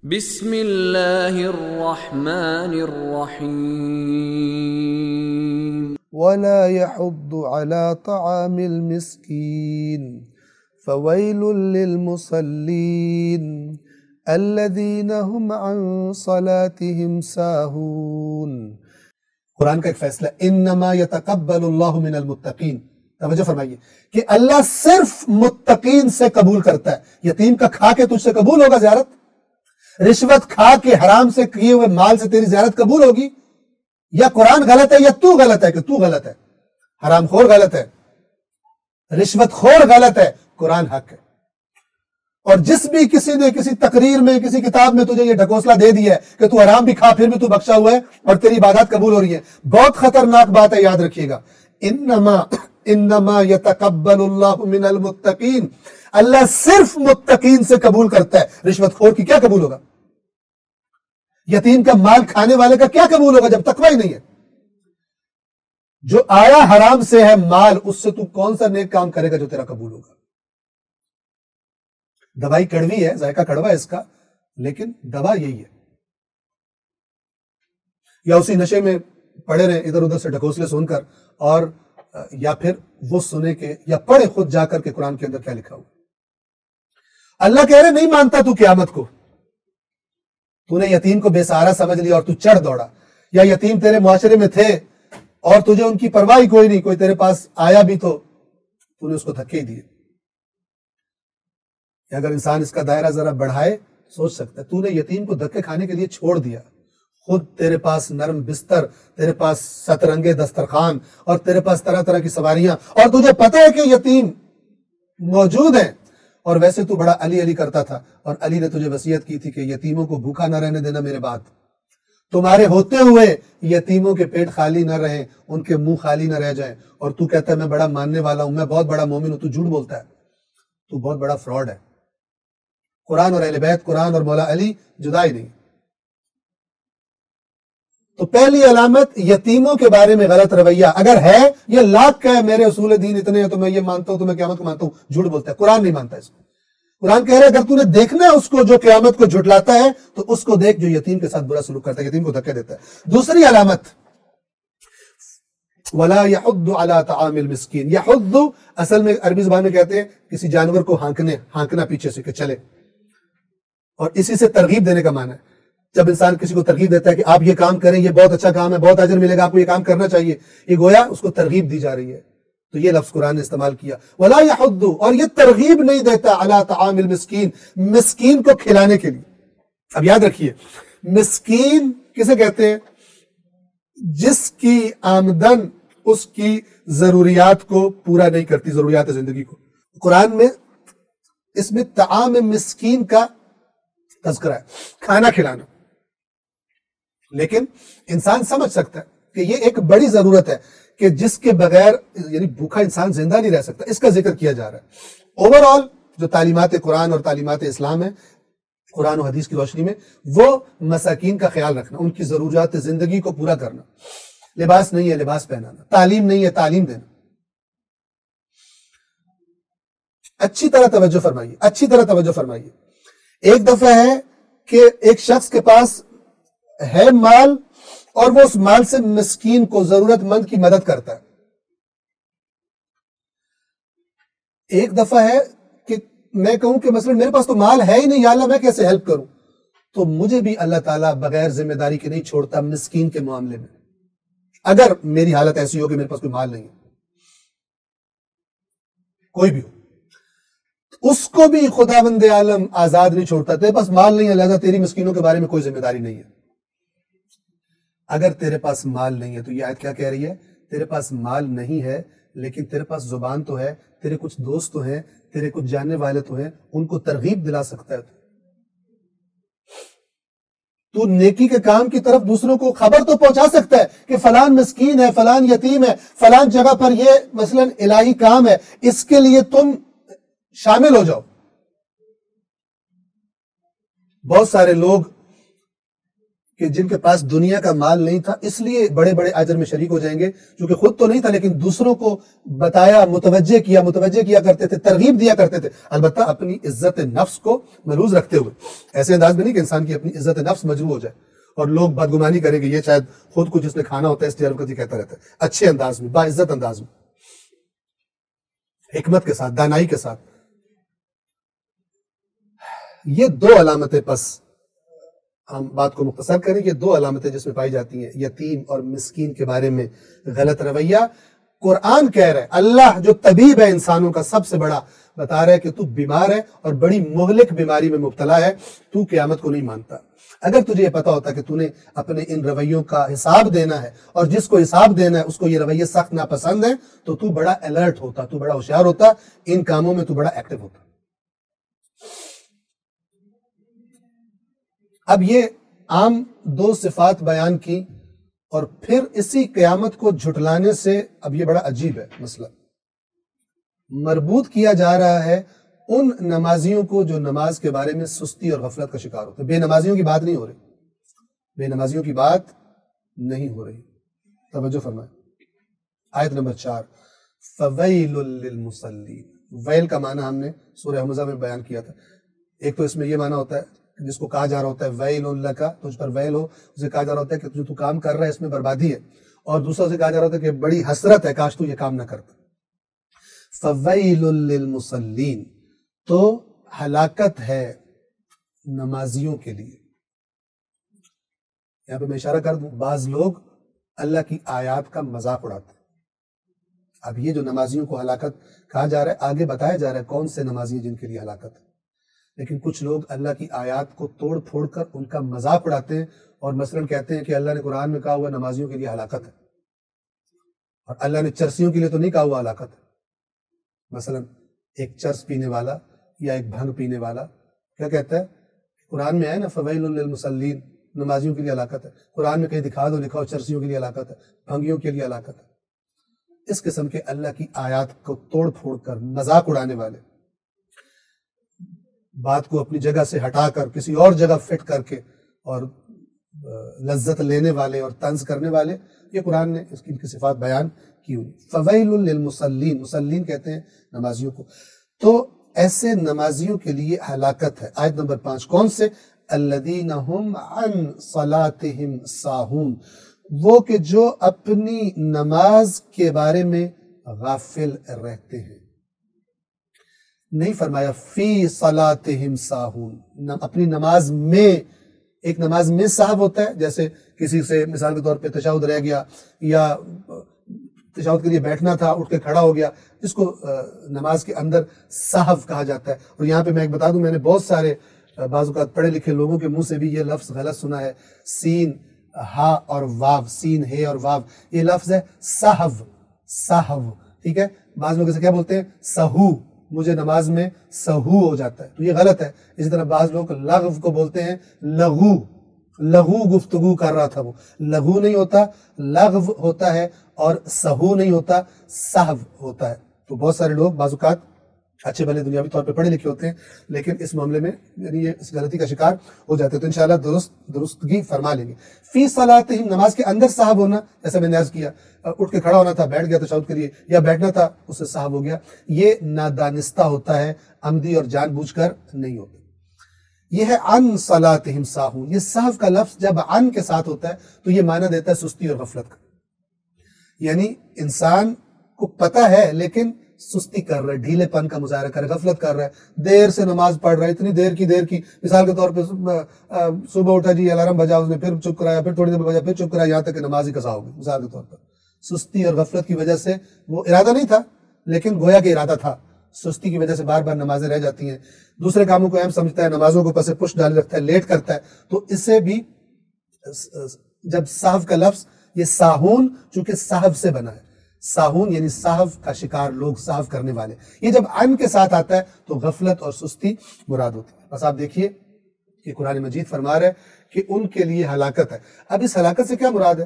بسم اللہ الرحمن الرحیم ولا يحض على طعام المسكين فويل للمصلين الذين هم عن صلاتهم ساهون۔ قرآن کا ایک فیصلہ انما يتقبل اللہ من المتقین، توجہ فرمائیے کہ اللہ صرف متقین سے قبول کرتا ہے۔ یتیم کا کھا کے تجھ سے قبول ہوگا زیارت؟ رشوت کھا کے حرام سے کیے ہوئے مال سے تیری زیارت قبول ہوگی؟ یا قرآن غلط ہے یا تو غلط ہے کہ تو غلط ہے؟ حرام خور غلط ہے، رشوت خور غلط ہے، قرآن حق ہے۔ اور جس بھی کسی نے کسی تقریر میں کسی کتاب میں تجھے یہ ڈھکوسلا دے دیا ہے کہ تو حرام بھی کھا پھر بھی تو بخشا ہوا ہے اور تیری عبادات قبول ہو رہی ہے، بہت خطرناک بات ہے، یاد رکھیے گا۔ انما یتقبل اللہ من المتقین، اللہ صرف متقین سے قبول کرتا ہے، رشوت خور کی کیا قبول ہوگا؟ یتیم کا مال کھانے والے کا کیا قبول ہوگا جب تقوی ہی نہیں ہے؟ جو آیا حرام سے ہے مال، اس سے تو کون سا نیک کام کرے گا جو تیرا قبول ہوگا؟ دوائی کڑوی ہے، ذائقہ کڑوا ہے اس کا، لیکن دوا یہی ہے۔ یا اسی نشے میں پڑے رہے ادھر ادھر سے ڈھکوسلے سن کر، اور یا پھر وہ سنے کے یا پڑھے خود جا کر کے قرآن کے اندر کیا لکھا ہوا۔ اللہ کہہ رہے نہیں مانتا تو قیامت کو، تو نے یتیم کو بے سہارا سمجھ لیا اور تو چڑھ دوڑا، یا یتیم تیرے معاشرے میں تھے اور تجھے ان کی پرواہ کوئی نہیں، کوئی تیرے پاس آیا بھی تو نے اس کو دھکے دیے۔ اگر انسان اس کا دائرہ ذرا بڑھائے سوچ سکتا ہے، تو نے یتیم کو دھکے کھانے کے لیے چھوڑ دیا، خود تیرے پاس نرم بستر، تیرے پاس سترنگے دسترخوان اور تیرے پاس طرح طرح کی سواریاں، اور تجھے پتہ ہے کہ یتیم موجود ہیں، اور ویسے تو بڑا علی علی کرتا تھا، اور علی نے تجھے وصیت کی تھی کہ یتیموں کو بھوکا نہ رہنے دینا میرے بعد، تمہارے ہوتے ہوئے یتیموں کے پیٹ خالی نہ رہیں، ان کے منہ خالی نہ رہ جائیں، اور تو کہتا ہے میں بڑا ماننے والا ہوں، میں بہت بڑا مومن ہوں، تو جھوٹ بولتا ہے، تو بہت بڑا فراڈ ہے۔ قرآن اور اہل بیت، قرآن اور مولا علی جدا ہی نہیں۔ تو پہلی علامت یتیموں کے بارے میں غلط رویہ، اگر ہے یہ لاکھ کا ہے میرے اصول دین اتنے ہیں تو میں یہ مانتا ہوں تو میں قیامت کو مانتا ہوں، جھوٹ بولتا ہے، قرآن نہیں مانتا اس کو۔ قرآن کہہ رہے اگر تو نے دیکھنا ہے اس کو جو قیامت کو جھٹلاتا ہے تو اس کو دیکھ جو یتیم کے ساتھ برا سلوک کرتا ہے، یتیم کو دھکے دیتا ہے۔ دوسری علامت وَلَا يَحُضُّ عَلَىٰ طَعَامِ الْمِسْكِينِ، يَحُضُّ اصل میں عربی زبان میں کہتے ہیں کسی جانور کو ہانکنا پیچھے سے کہ چلے، اور اسی سے ترغیب دینے کا معنی ہے۔ جب انسان کسی کو ترغیب دیتا ہے کہ آپ یہ کام کریں، یہ بہت اچھا کام ہے، بہت اجر ملے گا، آپ کو یہ کام کرنا چاہیے، یہ گویا اس کو ترغیب دی جا رہی ہے، تو یہ لفظ قرآن نے استعمال کیا وَلَا يَحُضُّ، اور یہ ترغیب نہیں دیتا عَلَىٰ طَعَامِ الْمِسْكِينِ، مسکین کو کھلانے کے لیے۔ اب یاد رکھیے مسکین کسے کہتے ہیں؟ جس کی آمدن اس کی ضروریات کو پورا نہیں کرتی، ضروریات زندگی کو۔ قرآن میں اس میں طعام مسکین کا تذکرہ ہے، کھانا کھلانا، لیکن انسان سمجھ سکتا ہے کہ یہ ایک بڑی ضرورت ہے کہ جس کے بغیر یعنی بھوکا انسان زندہ نہیں رہ سکتا، اس کا ذکر کیا جا رہا ہے۔ اوورآل جو تعلیمات قرآن اور تعلیمات اسلام ہے قرآن و حدیث کی روشنی میں، وہ مساکین کا خیال رکھنا، ان کی ضروریات زندگی کو پورا کرنا، لباس نہیں ہے لباس پہنانا، تعلیم نہیں ہے تعلیم دینا۔ اچھی طرح توجہ فرمائیے، اچھی طرح توجہ فرمائیے۔ ایک دفعہ ہے کہ ایک شخص کے پاس ہے مال اور وہ اس مال سے مسکین کو، ضرورت مند کی مدد کرتا ہے۔ ایک دفعہ ہے کہ میں کہوں کہ مثلا میرے پاس تو مال ہے ہی نہیں، یا اللہ میں کیسے ہیلپ کروں؟ تو مجھے بھی اللہ تعالیٰ بغیر ذمہ داری کے نہیں چھوڑتا مسکین کے معاملے میں، اگر میری حالت ایسی ہو کہ میرے پاس کوئی مال نہیں ہے، کوئی بھی ہو، اس کو بھی خداوند عالم آزاد نہیں چھوڑتا۔ تیرے پاس مال نہیں ہے لہذا تیری مسکینوں کے بارے میں کوئی ذمہ داری نہیں ہے۔ اگر تیرے پاس مال نہیں ہے تو یہ آیت کیا کہہ رہی ہے؟ تیرے پاس مال نہیں ہے لیکن تیرے پاس زبان تو ہے، تیرے کچھ دوست تو ہیں، تیرے کچھ جاننے والے تو ہیں، ان کو ترغیب دلا سکتا ہے۔ تو نیکی کے کام کی طرف دوسروں کو خبر تو پہنچا سکتا ہے کہ فلان مسکین ہے، فلان یتیم ہے، فلان جگہ پر یہ مثلا الہی کام ہے، اس کے لیے تم شامل ہو جاؤ۔ کہ جن کے پاس دنیا کا مال نہیں تھا اس لیے بڑے بڑے اجر میں شریک ہو جائیں گے، چونکہ خود تو نہیں تھا لیکن دوسروں کو بتایا، متوجہ کیا کرتے تھے، ترغیب دیا کرتے تھے، البتہ اپنی عزت نفس کو ملحوظ رکھتے ہوئے، ایسے انداز میں نہیں کہ انسان کی اپنی عزت نفس مجروح ہو جائے اور لوگ بدگمانی کریں گے یہ شاید خود کو جس نے کھانا ہوتا ہے اس لیے کہتا رہتا ہے، اچھے انداز میں، باعزت انداز میں، حکمت کے ساتھ، دانائی کے ساتھ۔ یہ دو علامتیں، پس ہم بات کو مختصر کریں، یہ دو علامتیں جس میں پائی جاتی ہیں یتیم اور مسکین کے بارے میں غلط رویہ۔ قرآن کہہ رہا ہے، اللہ جو طبیب ہے انسانوں کا سب سے بڑا، بتا رہا ہے کہ تو بیمار ہے اور بڑی مہلک بیماری میں مبتلا ہے، تو قیامت کو نہیں مانتا۔ اگر تجھے یہ پتا ہوتا کہ تو نے اپنے ان رویوں کا حساب دینا ہے اور جس کو حساب دینا ہے اس کو یہ رویے سخت ناپسند ہیں، تو تو بڑا الرٹ ہوتا، تو بڑا ہوشیار ہوتا، ان کاموں میں تو بڑا ایکٹیو ہوتا۔ اب یہ عام دو صفات بیان کی اور پھر اسی قیامت کو جھٹلانے سے اب یہ بڑا عجیب ہے مسئلہ، مربوط کیا جا رہا ہے ان نمازیوں کو جو نماز کے بارے میں سستی اور غفلت کا شکار ہوتے ہیں۔ بے نمازیوں کی بات نہیں ہو رہی، بے نمازیوں کی بات نہیں ہو رہی، توجہ فرمائیں۔ آیت نمبر 4، فَوَيْلٌ لِّلْمُصَلِّينَ، ویل کا معنی ہم نے سورہ حمزہ میں بیان کیا تھا۔ ایک تو اس میں یہ معنی ہوتا ہے جس کو کہا جا رہا ہوتا ہے ویل لک، تجھ پر ویل ہو، اسے کہا جا رہا ہوتا ہے کہ جو تو کام کر رہا ہے اس میں بربادی ہے، اور دوسرا اسے کہا جا رہا ہوتا ہے کہ بڑی حسرت ہے کاش تو یہ کام نہ کرتا۔ فَوَيْلٌ لِّلْمُصَلِّينَ، تو ہلاکت ہے نمازیوں کے لیے۔ یہاں پہ میں اشارہ کر دوں، بعض لوگ اللہ کی آیات کا مذاق اڑاتے ہیں۔ اب یہ جو نمازیوں کو ہلاکت کہا جا رہا ہے، آگے بتایا جا رہا ہے کون سے نمازی ہیں جن کے لیے ہلاکت ہے، لیکن کچھ لوگ اللہ کی آیات کو توڑ پھوڑ کر ان کا مذاق اڑاتے ہیں اور مثلاً کہتے ہیں کہ اللہ نے قرآن میں کہا ہوا نمازیوں کے لیے ہلاکت ہے، اور اللہ نے چرسیوں کے لیے تو نہیں کہا ہوا ہلاکت ہے۔ مثلاً ایک چرس پینے والا یا ایک بھنگ پینے والا کیا کہتا ہے؟ قرآن میں ہے نا فویل للمصلین، نمازیوں کے لیے ہلاکت ہے، قرآن میں کہیں دکھا دو لکھا ہو چرسیوں کے لیے ہلاکت ہے، بھنگیوں کے لیے ہلاکت ہے۔ اس قسم کے اللہ کی آیات کو توڑ پھوڑ کر مذاق اڑانے والے، بات کو اپنی جگہ سے ہٹا کر کسی اور جگہ فٹ کر کے اور لذت لینے والے اور طنز کرنے والے، یہ قرآن نے اس کی صفات بیان کی ہوئی۔ فویل للمصلین، مصلین کہتے ہیں نمازیوں کو، تو ایسے نمازیوں کے لیے ہلاکت ہے۔ آیت نمبر 5، کون سے؟ الذین هم عن صلاتهم ساہون، وہ کہ جو اپنی نماز کے بارے میں غافل رہتے ہیں۔ نہیں فرمایا فی صلاتہم ساہون، اپنی نماز میں، ایک نماز میں سہو ہوتا ہے، جیسے کسی سے مثال کے طور پہ تشہد رہ گیا یا تشہد کے لیے بیٹھنا تھا اٹھ کے کھڑا ہو گیا، اس کو نماز کے اندر سہو کہا جاتا ہے۔ اور یہاں پہ میں ایک بتا دوں، میں نے بہت سارے بعض اوقات پڑھے لکھے لوگوں کے منہ سے بھی یہ لفظ غلط سنا ہے، سین ہا اور واو، سین ہے اور واو، یہ لفظ ہے سہو، سہو، ٹھیک ہے؟ بعض لوگ اسے کیا بولتے ہیں؟ سہو، مجھے نماز میں سہو ہو جاتا ہے، تو یہ غلط ہے۔ اسی طرح بعض لوگ لغو کو بولتے ہیں لغو، لغو گفتگو کر رہا تھا، وہ لغو نہیں ہوتا، لغو ہوتا ہے، اور سہو نہیں ہوتا، سہو ہوتا ہے۔ تو بہت سارے لوگ بعض اوقات اچھے بھلے دنیاوی طور پہ پڑھے لکھے ہوتے ہیں لیکن اس معاملے میں یعنی یہ اس غلطی کا شکار ہو جاتے ہیں، تو انشاءاللہ درستگی فرما لیں گے۔ فی صلاتہم، نماز کے اندر سہو ہونا، جیسا میں نے عرض کیا، اٹھ کے کھڑا ہونا تھا، بیٹھ گیا تشہد کے لیے، یا بیٹھنا تھا اس سے سہو ہو گیا، یہ نادانستہ ہوتا ہے، عمدی اور جان بوجھ کر نہیں ہوتا۔ یہ ہے عن صلاتہم ساہون، یہ سہو کا لفظ جب عن کے ساتھ ہوتا ہے تو یہ معنی دیتا ہے سستی اور غفلت کا، یعنی انسان کو پتہ ہے لیکن سستی کر رہا ہے، ڈھیلے پن کا مظاہرہ کر رہا ہے، غفلت کر رہا ہے، دیر سے نماز پڑھ رہا ہے، اتنی دیر کی مثال کے طور پہ صبح اٹھا جی الارم بجا، اس نے پھر چپ کرایا، پھر تھوڑی دیر بجا، پھر چپ کرایا، یہاں تک کہ نماز ہی قضا ہو گئی۔ مثال کے طور پر سستی اور غفلت کی وجہ سے، وہ ارادہ نہیں تھا لیکن گویا کہ ارادہ تھا، سستی کی وجہ سے بار بار نمازیں رہ جاتی ہیں، دوسرے کاموں کو اہم سمجھتا ہے، نمازوں کو پس پش ڈالے رکھتا ہے، لیٹ کرتا ہے، تو اسے بھی جب سہو کا لفظ، یہ ساہون چونکہ سہو سے بنا ہے، ساہون یعنی سہو کا شکار لوگ، سہو کرنے والے، یہ جب عن کے ساتھ آتا ہے تو غفلت اور سستی مراد ہوتی ہے۔ بس آپ دیکھیے کہ قرآن مجید فرما رہا ہے کہ ان کے لیے ہلاکت ہے۔ اب اس ہلاکت سے کیا مراد ہے؟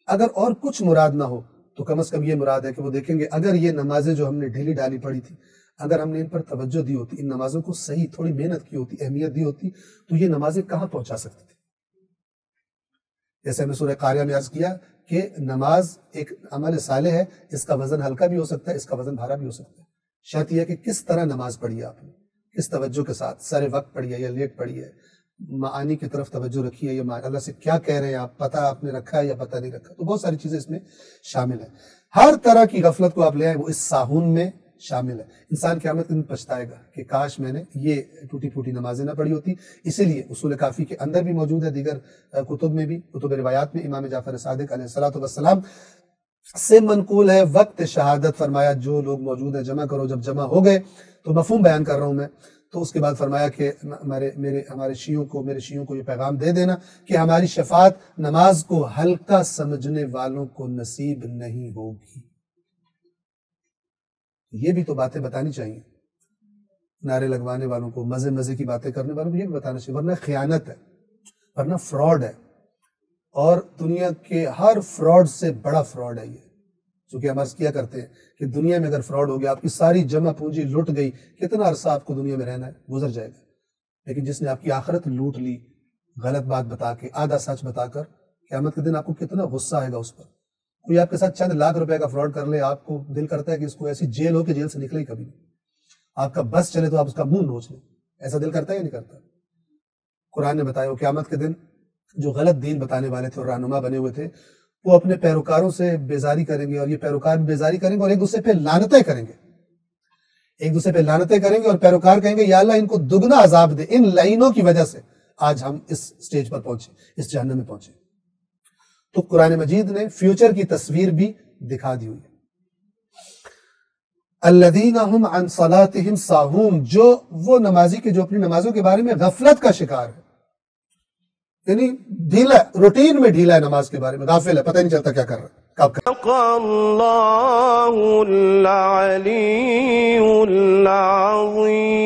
اگر اور کچھ مراد نہ ہو تو کم از کم یہ مراد ہے کہ وہ دیکھیں گے اگر یہ نمازیں جو ہم نے ڈھیلی ڈالی پڑھی تھی، اگر ہم نے ان پر توجہ دی ہوتی، ان نمازوں کو صحیح تھوڑی محنت کی ہوتی، اہمیت دی ہوتی، تو یہ نمازیں کہاں پہنچا سکتی تھی۔ جیسے ہم نے سورہ قاریہ میں عرض کیا کہ نماز ایک عمل صالح ہے، اس کا وزن ہلکا بھی ہو سکتا ہے، اس کا وزن بھارا بھی ہو سکتا ہے۔ شرط یہ ہے کہ کس طرح نماز پڑھی ہے آپ نے، کس توجہ کے ساتھ، سر وقت پڑھی ہے یا لیٹ پڑھی ہے، معانی کی طرف توجہ رکھی ہے یا اللہ سے کیا کہہ رہے ہیں آپ، پتہ آپ نے رکھا ہے یا پتہ نہیں رکھا، تو بہت ساری چیزیں اس میں شامل ہیں۔ ہر طرح کی غفلت کو آپ لے آئیں وہ اس ساہون میں شامل ہے۔ انسان قیامت کے دن پچھتائے گا کہ کاش میں نے یہ ٹوٹی پھوٹی نمازیں نہ پڑھی ہوتی۔ اسی لیے اصول کافی کے اندر بھی موجود ہے، دیگر کتب میں بھی، کتب روایات میں امام جعفر صادق علیہ الصلوۃ والسلام سے منقول ہے، وقت شہادت فرمایا جو لوگ موجود ہیں جمع کرو، جب جمع ہو گئے تو مفہوم بیان کر رہا ہوں میں، تو اس کے بعد فرمایا کہ میرے شیعوں کو یہ پیغام دے دینا کہ ہماری شفاعت نماز کو ہلکا سمجھنے والوں کو نصیب نہیں ہوگی۔ یہ بھی تو باتیں بتانی چاہیے، نعرے لگوانے والوں کو، مزے کی باتیں کرنے والوں کو یہ بھی بتانا چاہیے، ورنہ خیانت ہے، ورنہ فراڈ ہے، اور دنیا کے ہر فراڈ سے بڑا فراڈ ہے یہ۔ چونکہ ہم عرض کیا کرتے ہیں کہ دنیا میں اگر فراڈ ہو گیا، آپ کی ساری جمع پونجی لٹ گئی، کتنا عرصہ آپ کو دنیا میں رہنا ہے، گزر جائے گا۔ لیکن جس نے آپ کی آخرت لوٹ لی غلط بات بتا کے، آدھا سچ بتا کر، قیامت کے دن آپ کو کتنا غصہ آئے گا اس پر۔ کوئی آپ کے ساتھ چند لاکھ روپے کا فراڈ کر لے، آپ کو دل کرتا ہے کہ اس کو ایسی جیل ہو کہ جیل سے نکلے ہی کبھی نہیں، آپ کا بس چلے تو آپ اس کا منہ نوچ لیں، ایسا دل کرتا ہے یا نہیں کرتا؟ قرآن نے بتایا وہ قیامت کے دن جو غلط دین بتانے والے تھے اور رہنما بنے ہوئے تھے، وہ اپنے پیروکاروں سے بیزاری کریں گے، اور یہ پیروکار بھی بیزاری کریں گے اور ایک دوسرے پہ لعنتیں کریں گے، اور پیروکار کہیں گے یا اللہ ان کو دگنا عذاب دے، ان لعنوں کی وجہ سے آج ہم اس سٹیج پر پہنچے، اس جہنم میں پہنچے۔ تو قرآن مجید نے فیوچر کی تصویر بھی دکھا دی ہوئی ہے۔ الذین هم عن صلاتهم ساہون، جو وہ نمازی کے جو اپنی نمازوں کے بارے میں غفلت کا شکار ہے، یعنی ڈھیلا، روٹین میں ڈھیلا ہے نماز کے بارے میں، غافل ہے، پتہ نہیں چلتا کیا کر رہا ہے، کب کر رہا ہے۔ اللہ العلی العظیم۔